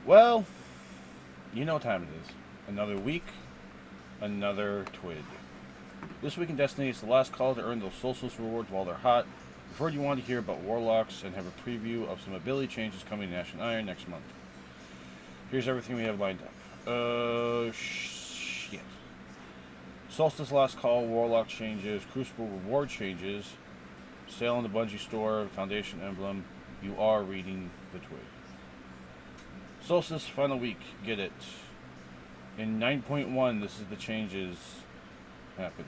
Well, you know what time it is. Another week, another twig. This week in Destiny, it's the last call to earn those Solstice rewards while they're hot. We've heard you want to hear about Warlocks and have a preview of some ability changes coming to Ash and Iron next month. Here's everything we have lined up. Shit. Solstice last call, Warlock changes, Crucible reward changes, sale on the Bungie store, Foundation emblem. You are reading the twig. Solstice final week, get it. In 9.1, this is the changes happening.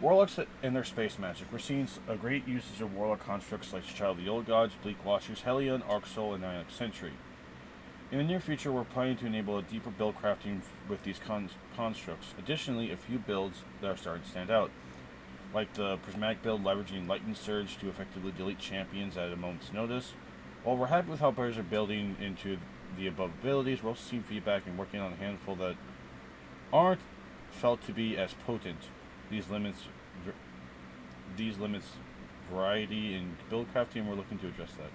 Warlocks and their space magic. We're seeing a great usage of Warlock constructs like Child of the Old Gods, Bleak Watchers, Hellion, Arc Soul, and Ionic Sentry. In the near future, we're planning to enable a deeper build crafting with these constructs. Additionally, a few builds that are starting to stand out, like the Prismatic build leveraging Lightning Surge to effectively delete champions at a moment's notice. While we're happy with how players are building into the above abilities, we're also seeing feedback and working on a handful that aren't felt to be as potent. These limits variety in build crafting, and we're looking to address that.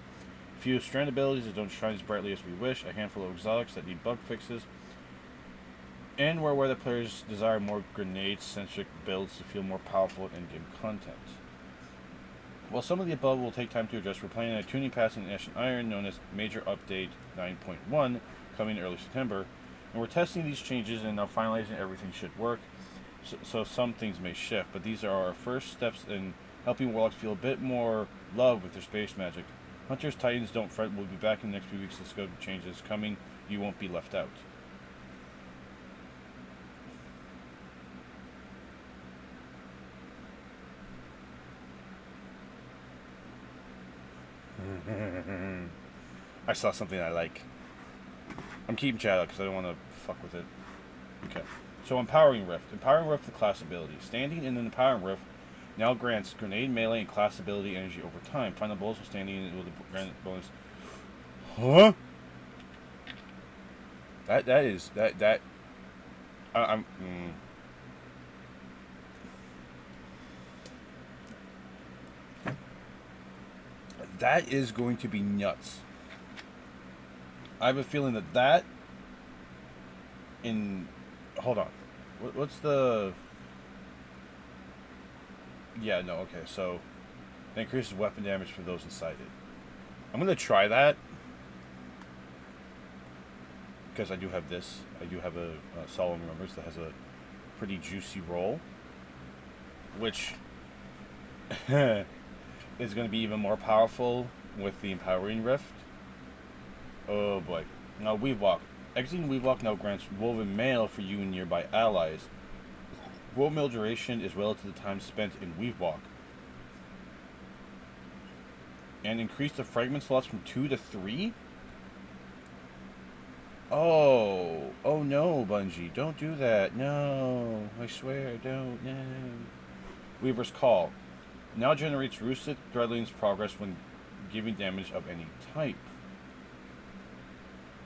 A few strand abilities that don't shine as brightly as we wish, a handful of exotics that need bug fixes, and where the players desire more grenade-centric builds to feel more powerful in game content. While some of the above will take time to address, we're planning a tuning pass in Ash and Iron known as Major Update 9.1 coming early September, and we're testing these changes and now finalizing everything should work, so some things may shift, but these are our first steps in helping Warlocks feel a bit more love with their space magic. Hunters, Titans, don't fret, we'll be back in the next few weeks. The scope changes coming, you won't be left out. I saw something I like. I'm keeping chat out because I don't want to fuck with it. Okay. So Empowering Rift. Empowering Rift, the class ability. Standing in an Empowering Rift now grants grenade, melee, and class ability energy over time. Final blows while standing in with a granted bonus. Huh? I'm. That is going to be nuts. I have a feeling that in. Hold on. What's the. Yeah, no, okay, so. That increases weapon damage for those inside it. I'm going to try that. Because I do have this. I do have a Solemn Remembrance that has a pretty juicy roll. Which. is going to be even more powerful with the Empowering Rift. Oh boy. Now, Weave Walk. Exiting Weave Walk now grants Woven Mail for you and nearby allies. Woven Mail duration is relative to the time spent in Weave Walk. And increase the fragment slots from 2 to 3? Oh no, Bungie. Don't do that. No. I swear, don't. No. Weaver's Call. Now generates Roosted Threadling's progress when giving damage of any type.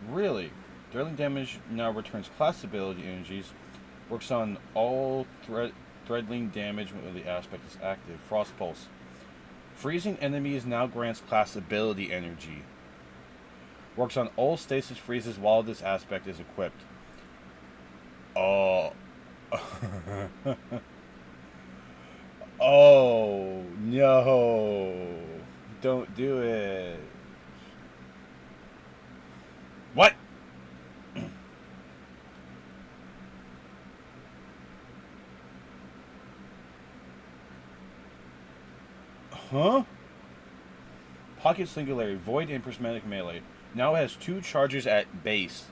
Really? Threadling damage now returns class ability energies. Works on all Threadling damage when the aspect is active. Frost Pulse. Freezing enemies now grants class ability energy. Works on all stasis freezes while this aspect is equipped. Oh. Oh, no. Don't do it. What? Huh? Pocket Singularity, Void and Prismatic Melee. Now has 2 charges at base.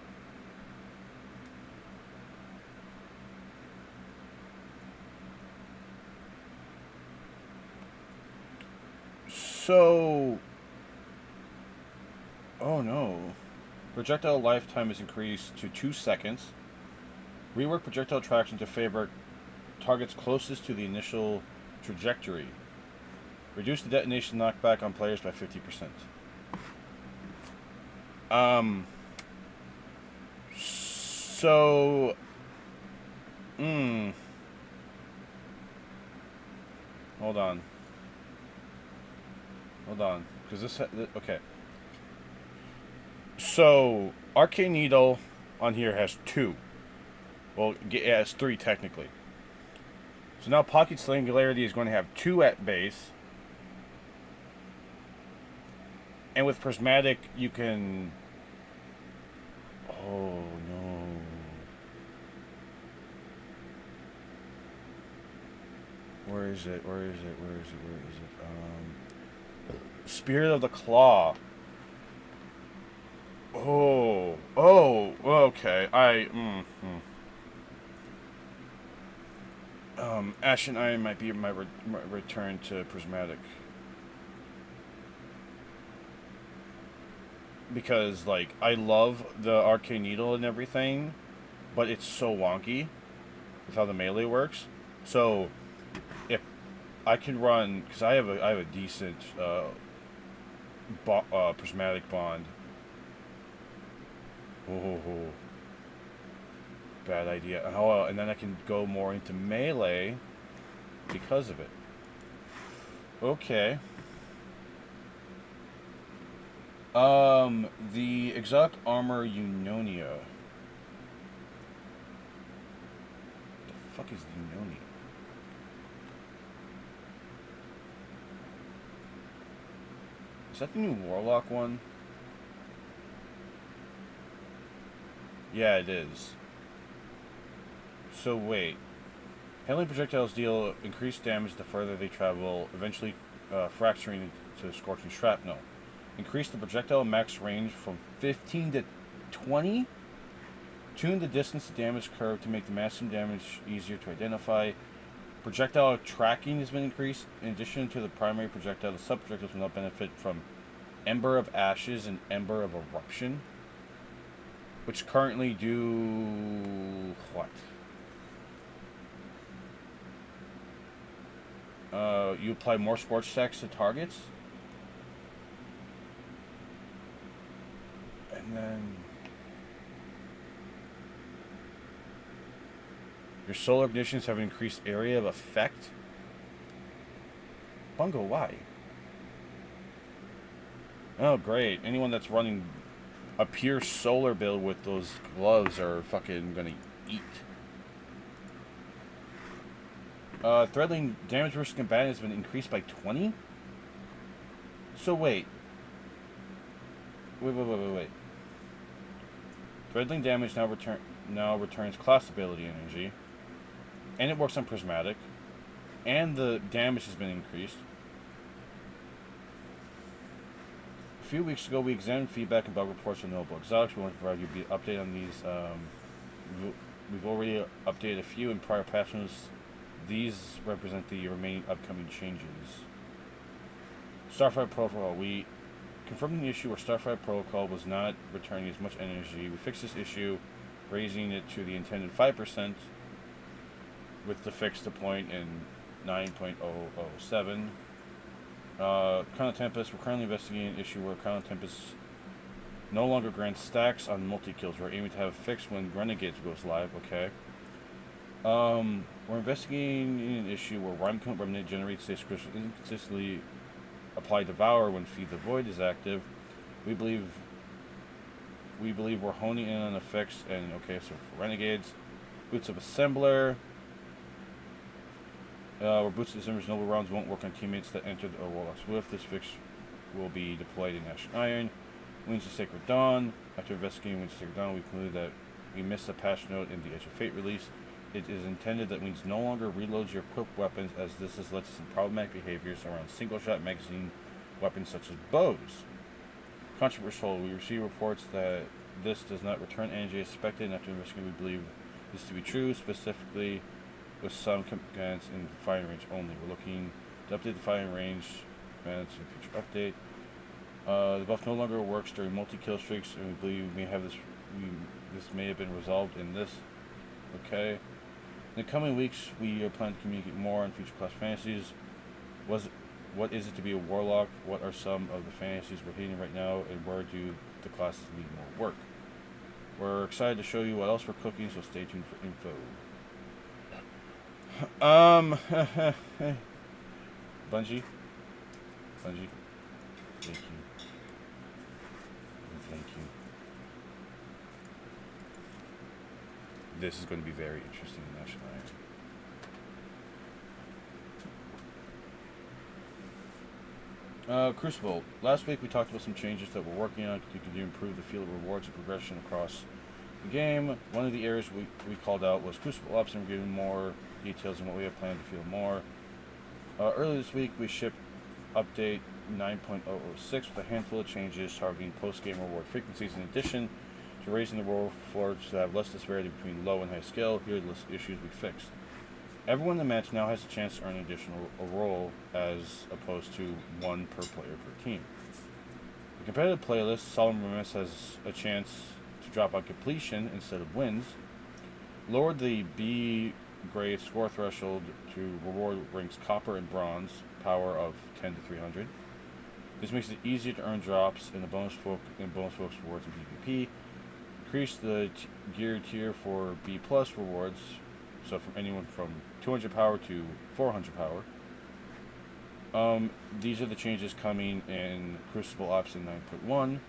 So... Oh no. Projectile lifetime is increased to 2 seconds. Rework projectile traction to favor targets closest to the initial trajectory. Reduce the detonation knockback on players by 50%. So... Hold on. Because this... Okay. So, Arcane Needle on here has 2. Well, it has 3 technically. So now Pocket Singularity is going to have 2 at base. And with Prismatic, you can... Oh, no. Where is it? Spirit of the Claw. Oh, okay. Ash and Iron might be my return to Prismatic. Because, like, I love the Arcane Needle and everything, but it's so wonky with how the melee works. So, if I can run, because I have a decent Prismatic Bond. Oh, bad idea. Oh, and then I can go more into melee because of it. Okay. The exotic armor Eunonia. The fuck is Eunonia? Is that the new Warlock one? Yeah, it is. So wait. Hailing projectiles deal increased damage the further they travel, eventually fracturing into scorching shrapnel. Increase the projectile max range from 15 to 20. Tune the distance to damage curve to make the maximum damage easier to identify. Projectile tracking has been increased. In addition to the primary projectile, the sub-projectiles will now benefit from Ember of Ashes and Ember of Eruption, which currently do what? You apply more scorch stacks to targets, and then your solar ignitions have an increased area of effect. Bungo, why? Oh, great. Anyone that's running a pure solar build with those gloves are fucking gonna eat. Threadling damage versus combatant has been increased by 20? So wait. Wait. Threadling damage now returns class ability energy. And it works on Prismatic. And the damage has been increased. A few weeks ago, we examined feedback and bug reports from Noble Exotics. We want to provide you an update on these. We've already updated a few in prior patch notes. These represent the remaining upcoming changes. Starfire Protocol. We confirmed the issue where Starfire Protocol was not returning as much energy. We fixed this issue, raising it to the intended 5% with the fix to point in 9.007. Crown of Tempest. We're currently investigating an issue where Crown of Tempest no longer grants stacks on multi-kills. We're aiming to have it fixed when Renegades goes live. Okay. We're investigating an issue where Rhyme Remnant generates status crystals inconsistently apply Devour when Feed the Void is active. We believe we're honing in on the fix. And okay, so for Renegades, Boots of Assembler. Where Boots of Assembler's noble rounds won't work on teammates that entered the Warlock Swift. This fix will be deployed in Ash and Iron. Wings of Sacred Dawn. After investigating Wings of Sacred Dawn, we concluded that we missed a patch note in the Edge of Fate release. It is intended that Wings no longer reloads your equipped weapons, as this has led to some problematic behaviors around single-shot magazine weapons such as bows. Controversial. We receive reports that this does not return energy as expected, and after investigating, we believe this to be true, specifically with some commands in the firing range only. We're looking to update the firing range commands in a future update. The buff no longer works during multi-kill streaks, and we believe we may have this. This may have been resolved in this. Okay. In the coming weeks, we are planning to communicate more on future class fantasies. What is it to be a warlock? What are some of the fantasies we're hitting right now, and where do the classes need more work? We're excited to show you what else we're cooking, so stay tuned for info. Bungie, thank you. this is going to be very interesting in National Iron. Crucible. Last week we talked about some changes that we're working on to improve the field of rewards and progression across the game. One of the areas we called out was Crucible Ops, and we're giving more details on what we have planned to field more. Earlier this week we shipped update 9.006 with a handful of changes targeting post-game reward frequencies. In addition to raising the reward floor to have less disparity between low and high skill, here are the list of issues we fixed. Everyone in the match now has a chance to earn an additional role as opposed to one per player per team. The competitive playlist, Solemn Remiss has a chance to drop on completion instead of wins. Lowered the B grade score threshold to reward ranks copper and bronze, power of 10 to 300. This makes it easier to earn drops in the bonus focus rewards in PvP. Increase the gear tier for B plus rewards, so from anyone from 200 power to 400 power. These are the changes coming in Crucible Ops in 9.1,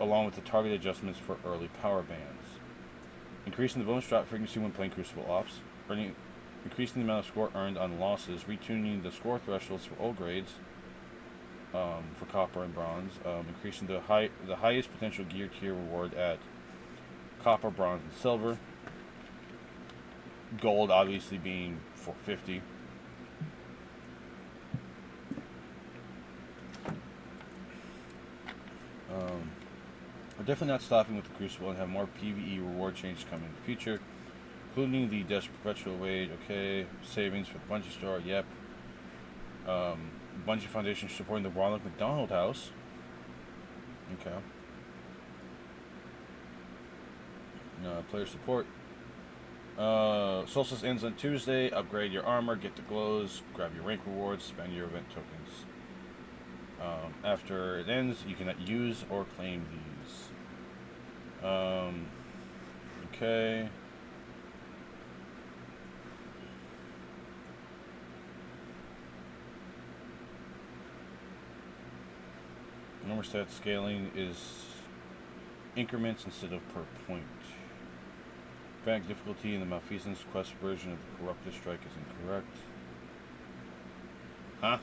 along with the target adjustments for early power bands. Increasing the bonus drop frequency when playing Crucible Ops, increasing the amount of score earned on losses, retuning the score thresholds for all grades, for copper and bronze, increasing the highest potential gear tier reward at copper, bronze, and silver. Gold obviously being 450. We're definitely not stopping with the Crucible and have more PvE reward changes coming in the future, including the Desperate Perpetual Wait, okay, savings for the Bungie store, yep. Bungie Foundation supporting the Ronald McDonald House. Okay. Player support. Solstice ends on Tuesday. Upgrade your armor, get the glows, grab your rank rewards, spend your event tokens. After it ends, you cannot use or claim these. Okay. Number stat scaling is increments instead of per point. Back difficulty in the Malfeasance quest version of the Corrupted Strike is incorrect. Huh?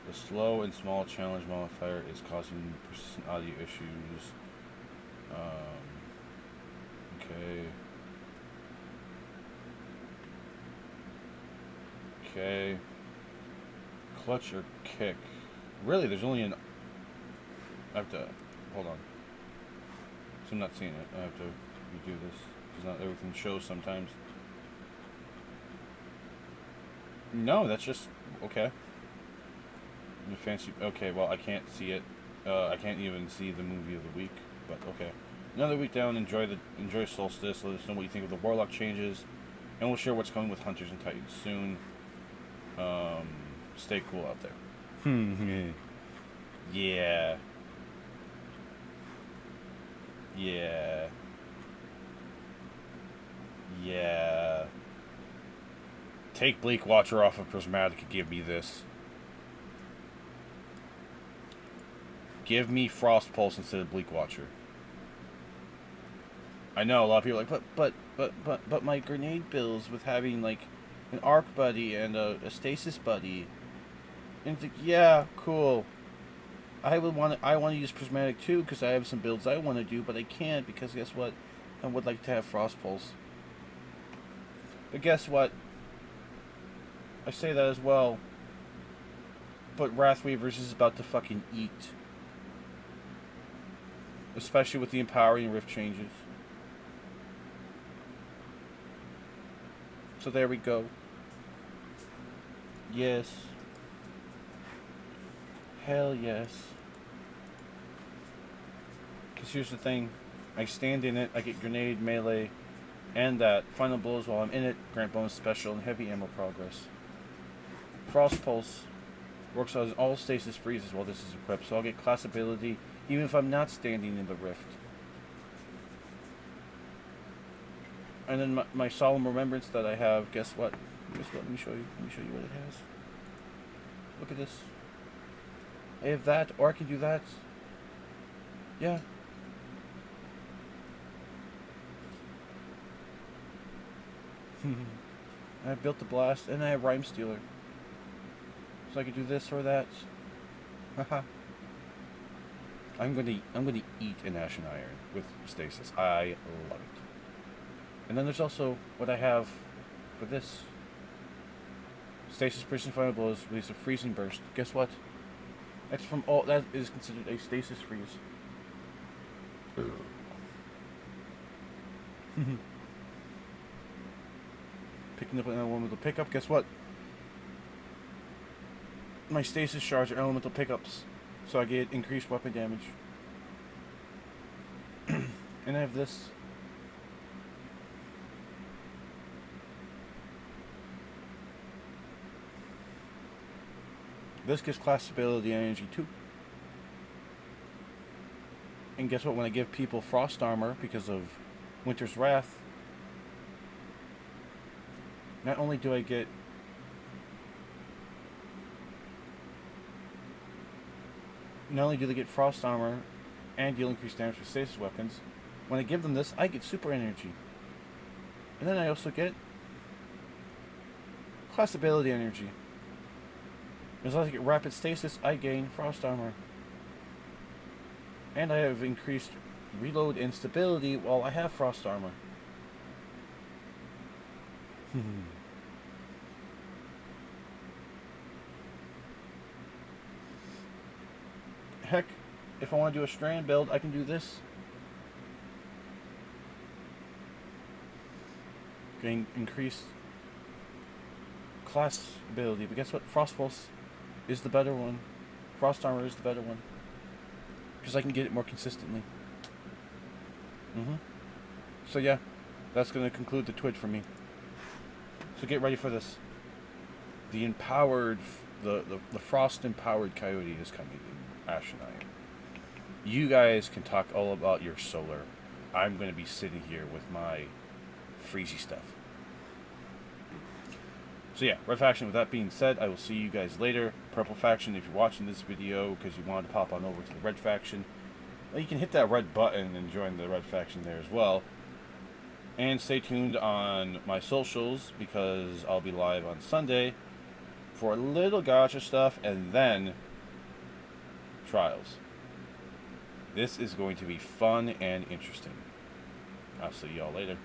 The slow and small challenge modifier is causing persistent audio issues. Okay. Okay. Clutch or kick. Really, there's only an... I have to... Hold on. So I'm not seeing it. I have to redo this. Because not everything shows sometimes. No, that's just... Okay. Fancy... Okay, well, I can't see it. I can't even see the movie of the week. But, okay. Another week down. Enjoy Solstice. Let us know what you think of the Warlock changes. And we'll share what's coming with Hunters and Titans soon. Stay cool out there. Yeah. Yeah. Yeah. Take Bleak Watcher off of Prismatic and give me this. Give me Frost Pulse instead of Bleak Watcher. I know a lot of people are like, but my grenade builds with having like an arc buddy and a stasis buddy. And it's like, yeah, cool. I want to use Prismatic too because I have some builds I want to do, but I can't because guess what? I would like to have Frost Pulse. But guess what? I say that as well. But Wrathweavers is about to fucking eat. Especially with the Empowering Rift changes. So there we go. Yes. Hell yes. Because here's the thing. I stand in it, I get grenade, melee, and that. Final blows while I'm in it, grant bonus special, and heavy ammo progress. Frost Pulse works on all stasis freezes while this is equipped, so I'll get class ability even if I'm not standing in the rift. And then my Solemn Remembrance that I have, guess what? Let me show you. Let me show you what it has. Look at this. I have that, or I can do that. Yeah. I built the blast, and I have Rhyme Stealer. So I could do this or that. Haha. I'm gonna eat an Ashen Iron with stasis. I love it. And then there's also what I have for this. Stasis Prison Final Blows release a freezing burst. Guess what? That's from all that is considered a stasis freeze. Picking up an elemental pickup, guess what? My stasis shards are elemental pickups. So I get increased weapon damage. And I have this. This gives class ability energy too. And guess what? When I give people frost armor because of Winter's Wrath, not only do I get not only do they get frost armor and deal increased damage with stasis weapons, when I give them this, I get super energy. And then I also get class ability energy. As long as I get rapid stasis, I gain frost armor. And I have increased reload and stability while I have frost armor. Heck, if I want to do a strand build, I can do this. Gain increased class ability, but guess what? Frost Pulse is the better one. Frost Armor is the better one. Because I can get it more consistently. So yeah, that's going to conclude the Twitch for me. So get ready for this. The empowered, the frost empowered coyote is coming in Ashen Iron. You guys can talk all about your solar. I'm going to be sitting here with my freezy stuff. So yeah, Red Faction, with that being said, I will see you guys later. Purple Faction, if you're watching this video because you wanted to pop on over to the Red Faction, well, you can hit that red button and join the Red Faction there as well. And stay tuned on my socials because I'll be live on Sunday for a little gacha stuff and then trials. This is going to be fun and interesting. I'll see y'all later.